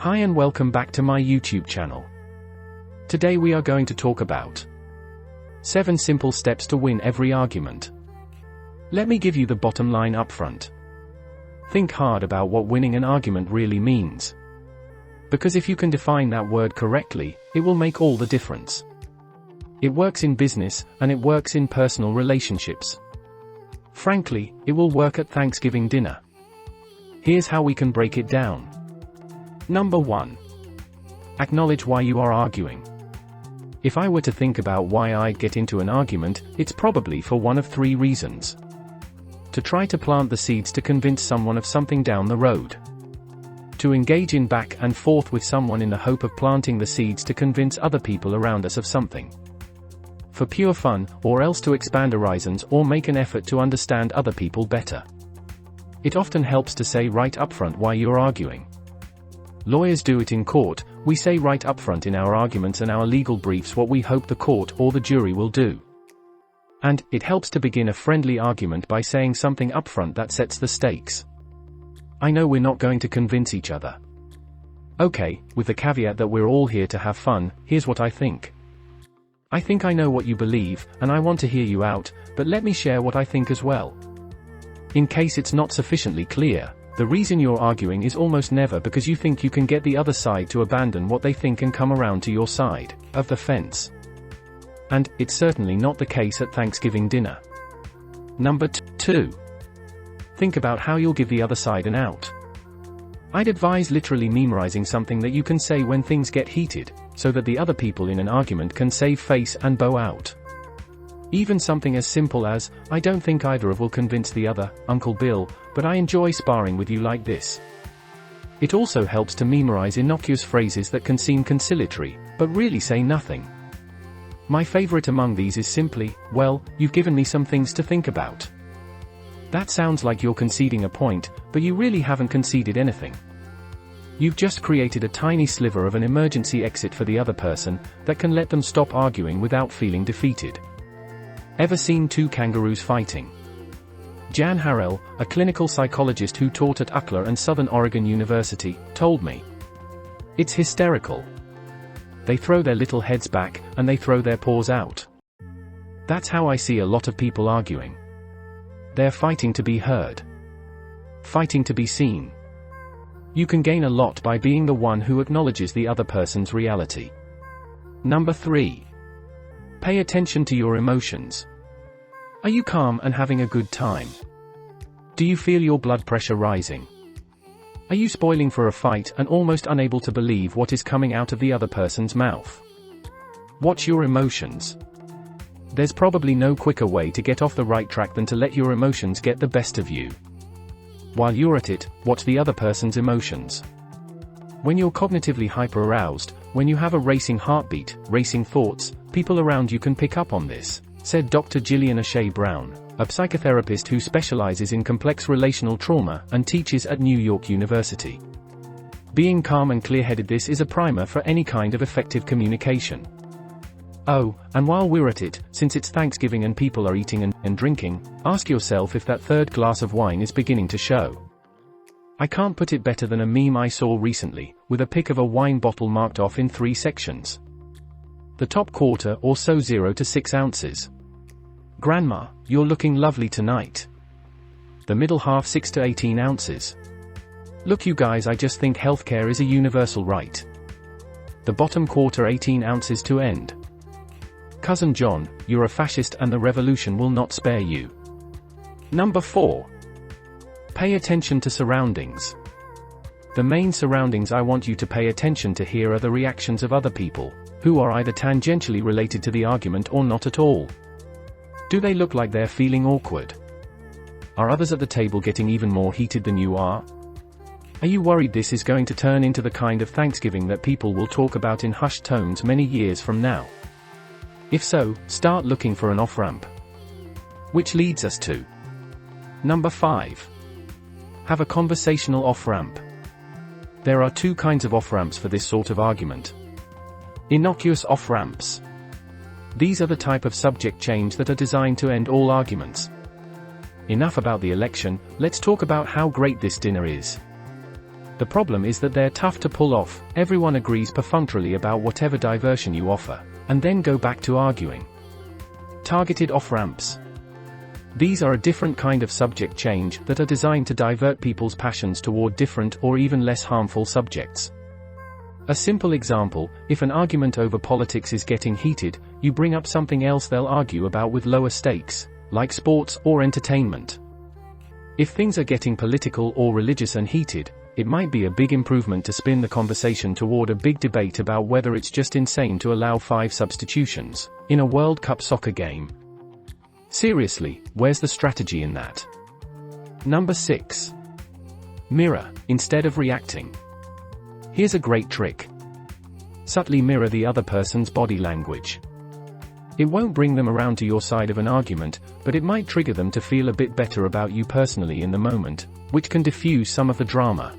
Hi and welcome back to my YouTube channel. Today we are going to talk about 7 simple steps to win every argument. Let me give you the bottom line up front. Think hard about what winning an argument really means. Because if you can define that word correctly, it will make all the difference. It works in business, and it works in personal relationships. Frankly, it will work at Thanksgiving dinner. Here's how we can break it down. Number 1. Acknowledge why you are arguing. If I were to think about why I get into an argument, it's probably for one of 3 reasons. To try to plant the seeds to convince someone of something down the road. To engage in back and forth with someone in the hope of planting the seeds to convince other people around us of something. For pure fun, or else to expand horizons or make an effort to understand other people better. It often helps to say right up front why you're arguing. Lawyers do it in court. We say right up front in our arguments and our legal briefs what we hope the court or the jury will do. And it helps to begin a friendly argument by saying something upfront that sets the stakes. I know we're not going to convince each other. Okay, with the caveat that we're all here to have fun, here's what I think. I think I know what you believe, and I want to hear you out, but let me share what I think as well. In case it's not sufficiently clear, the reason you're arguing is almost never because you think you can get the other side to abandon what they think and come around to your side of the fence. And it's certainly not the case at Thanksgiving dinner. Number 2. Think about how you'll give the other side an out. I'd advise literally memorizing something that you can say when things get heated, so that the other people in an argument can save face and bow out. Even something as simple as, I don't think either of will convince the other, Uncle Bill, but I enjoy sparring with you like this. It also helps to memorize innocuous phrases that can seem conciliatory, but really say nothing. My favorite among these is simply, well, you've given me some things to think about. That sounds like you're conceding a point, but you really haven't conceded anything. You've just created a tiny sliver of an emergency exit for the other person that can let them stop arguing without feeling defeated. Ever seen 2 kangaroos fighting? Jan Harrell, a clinical psychologist who taught at UCLA and Southern Oregon University, told me. It's hysterical. They throw their little heads back, and they throw their paws out. That's how I see a lot of people arguing. They're fighting to be heard. Fighting to be seen. You can gain a lot by being the one who acknowledges the other person's reality. Number 3. Pay attention to your emotions. Are you calm and having a good time? Do you feel your blood pressure rising? Are you spoiling for a fight and almost unable to believe what is coming out of the other person's mouth? Watch your emotions. There's probably no quicker way to get off the right track than to let your emotions get the best of you. While you're at it, watch the other person's emotions. When you're cognitively hyper-aroused, when you have a racing heartbeat, racing thoughts, people around you can pick up on this, said Dr. Gillian O'Shea Brown, a psychotherapist who specializes in complex relational trauma and teaches at New York University. Being calm and clear-headed, this is a primer for any kind of effective communication. Oh, and while we're at it, since it's Thanksgiving and people are eating and drinking, ask yourself if that 3rd glass of wine is beginning to show. I can't put it better than a meme I saw recently, with a pic of a wine bottle marked off in 3 sections. The top quarter or so 0 to 6 ounces. Grandma, you're looking lovely tonight. The middle half 6 to 18 ounces. Look you guys, I just think healthcare is a universal right. The bottom quarter 18 ounces to end. Cousin John, you're a fascist and the revolution will not spare you. Number 4. Pay attention to surroundings. The main surroundings I want you to pay attention to here are the reactions of other people, who are either tangentially related to the argument or not at all. Do they look like they're feeling awkward? Are others at the table getting even more heated than you are? Are you worried this is going to turn into the kind of Thanksgiving that people will talk about in hushed tones many years from now? If so, start looking for an off-ramp. Which leads us to Number 5. Have a conversational off-ramp. There are 2 kinds of off-ramps for this sort of argument. Innocuous off-ramps. These are the type of subject change that are designed to end all arguments. Enough about the election, let's talk about how great this dinner is. The problem is that they're tough to pull off. Everyone agrees perfunctorily about whatever diversion you offer, and then go back to arguing. Targeted off-ramps. These are a different kind of subject change that are designed to divert people's passions toward different or even less harmful subjects. A simple example: if an argument over politics is getting heated, you bring up something else they'll argue about with lower stakes, like sports or entertainment. If things are getting political or religious and heated, it might be a big improvement to spin the conversation toward a big debate about whether it's just insane to allow 5 substitutions in a World Cup soccer game. Seriously, where's the strategy in that? Number 6. Mirror, instead of reacting. Here's a great trick. Subtly mirror the other person's body language. It won't bring them around to your side of an argument, but it might trigger them to feel a bit better about you personally in the moment, which can diffuse some of the drama.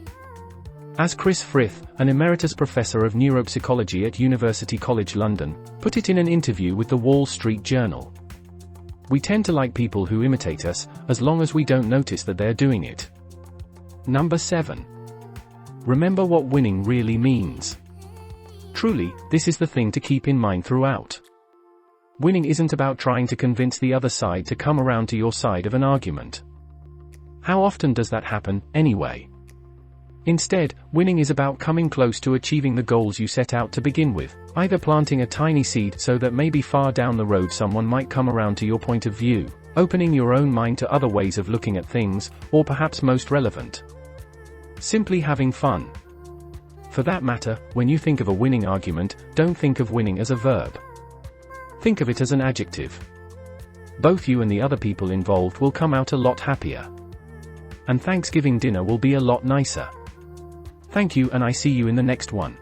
As Chris Frith, an emeritus professor of neuropsychology at University College London, put it in an interview with the Wall Street Journal, "We tend to like people who imitate us, as long as we don't notice that they're doing it." Number 7. Remember what winning really means. Truly, this is the thing to keep in mind throughout. Winning isn't about trying to convince the other side to come around to your side of an argument. How often does that happen, anyway? Instead, winning is about coming close to achieving the goals you set out to begin with, either planting a tiny seed so that maybe far down the road someone might come around to your point of view, opening your own mind to other ways of looking at things, or perhaps most relevant, simply having fun. For that matter, when you think of a winning argument, don't think of winning as a verb. Think of it as an adjective. Both you and the other people involved will come out a lot happier. And Thanksgiving dinner will be a lot nicer. Thank you, and I see you in the next one.